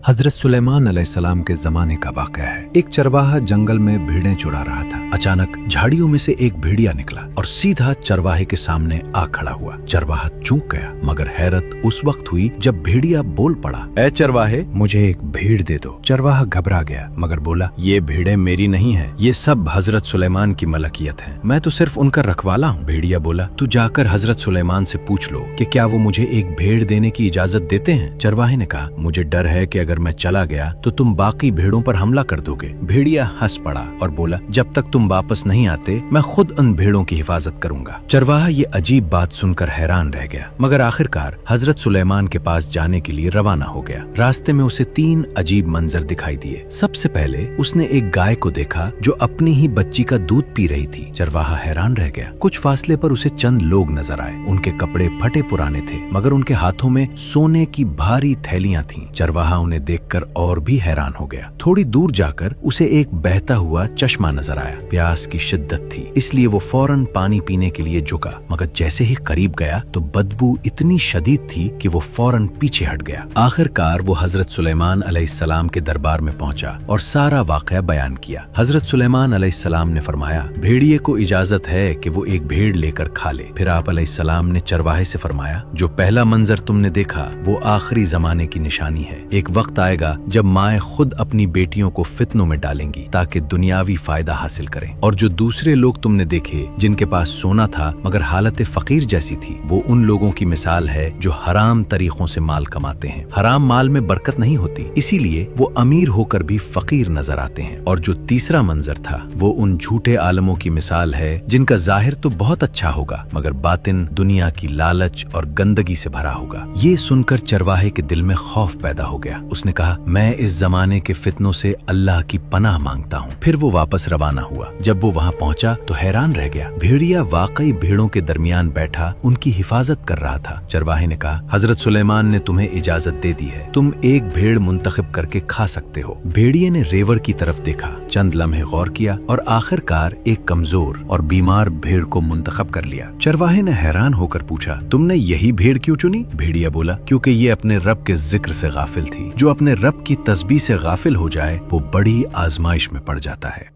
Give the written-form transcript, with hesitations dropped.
हजरत सुलेमान अलैहिस्सलाम के जमाने का वाक़या है। एक चरवाहा जंगल में भेड़ें चुरा रहा था। अचानक झाड़ियों में से एक भेड़िया निकला और सीधा चरवाहे के सामने आ खड़ा हुआ। चरवाहा चूक गया, मगर हैरत उस वक्त हुई जब भेड़िया बोल पड़ा, ऐ चरवाहे, मुझे एक भेड़ दे दो। चरवाहा घबरा गया, मगर बोला, ये भेड़ें मेरी नहीं है, ये सब हजरत सुलेमान की मलकियत है, मैं तो सिर्फ उनका रखवाला हूँ। भेड़िया बोला, तू जाकर हजरत सुलेमान से पूछ लो कि क्या वो मुझे एक भेड़ देने की इजाजत देते हैं। चरवाहे ने कहा, मुझे डर है कि अगर मैं चला गया तो तुम बाकी भेड़ों पर हमला कर दोगे। भेड़िया हंस पड़ा और बोला, जब तक तुम वापस नहीं आते मैं खुद उन भेड़ों की हिफाजत करूंगा। चरवाहा ये अजीब बात सुनकर हैरान रह गया, मगर आखिरकार हजरत सुलेमान के पास जाने के लिए रवाना हो गया। रास्ते में उसे 3 अजीब मंजर दिखाई दिए। सबसे पहले उसने एक गाय को देखा जो अपनी ही बच्ची का दूध पी रही थी। चरवाहा हैरान रह गया। कुछ फासले पर उसे चंद लोग नजर आए। उनके कपड़े फटे पुराने थे, मगर उनके हाथों में सोने की भारी थैलियां थीं। चरवाहा उन्हें देखकर और भी हैरान हो गया। थोड़ी दूर जाकर उसे एक बहता हुआ चश्मा नजर आया। प्यास की शिद्दत थी, इसलिए वो फौरन पानी पीने के लिए झुका, मगर जैसे ही करीब गया तो बदबू इतनी शदीद थी कि वो फौरन पीछे हट गया। आखिरकार वो हजरत सुलेमान अलैहिस्सलाम के दरबार में पहुंचा और सारा वाकया बयान किया। हजरत सुलेमान अलैहिस्सलाम ने फरमाया, भेड़िए को इजाजत है कि वो एक भेड़ लेकर खा ले। फिर आप अलैहिस्सलाम ने चरवाहे से फरमाया, जो पहला मंजर तुमने देखा वो आखिरी जमाने की निशानी है। एक वक्त आएगा जब माएँ खुद अपनी बेटियों को फितनों में डालेंगी ताकि दुनियावी फायदा हासिल करें, और जो दूसरे लोग तुमने देखे जिनके पास सोना था मगर हालत फकीर जैसी थी, वो उन लोगों की मिसाल है जो हराम तरीकों से माल कमाते हैं। हराम माल में बरकत नहीं होती, इसीलिए वो अमीर होकर भी फकीर नजर आते हैं। और जो तीसरा मंजर था वो उन झूठे आलमों की मिसाल है जिनका जाहिर तो बहुत अच्छा होगा मगर बातिन दुनिया की लालच और गंदगी से भरा होगा। ये सुनकर चरवाहे के दिल में खौफ पैदा हो गया। उसने कहा, मैं इस जमाने के फितनों से अल्लाह की पनाह मांगता हूँ। फिर वो वापस रवाना हुआ। जब वो वहाँ पहुँचा तो हैरान रह गया। भेड़िया वाकई भेड़ों के दरमियान बैठा उनकी हिफाजत कर रहा था। चरवाहे ने कहा, हजरत सुलेमान ने तुम्हें इजाजत दे दी है, तुम एक भेड़ मुंतखब करके खा सकते हो। भेड़िए ने रेवड़ की तरफ देखा, चंद लम्हे गौर किया और आखिरकार एक कमजोर और बीमार भेड़ को मुंतखब कर लिया। चरवाहे ने हैरान होकर पूछा, तुमने यही भेड़ क्यों चुनी? भेड़िया बोला, क्योंकि ये अपने रब के जिक्र से गाफिल थी। जो अपने रब की तस्बीह से गाफिल हो जाए वो बड़ी आजमाइश में पड़ जाता है।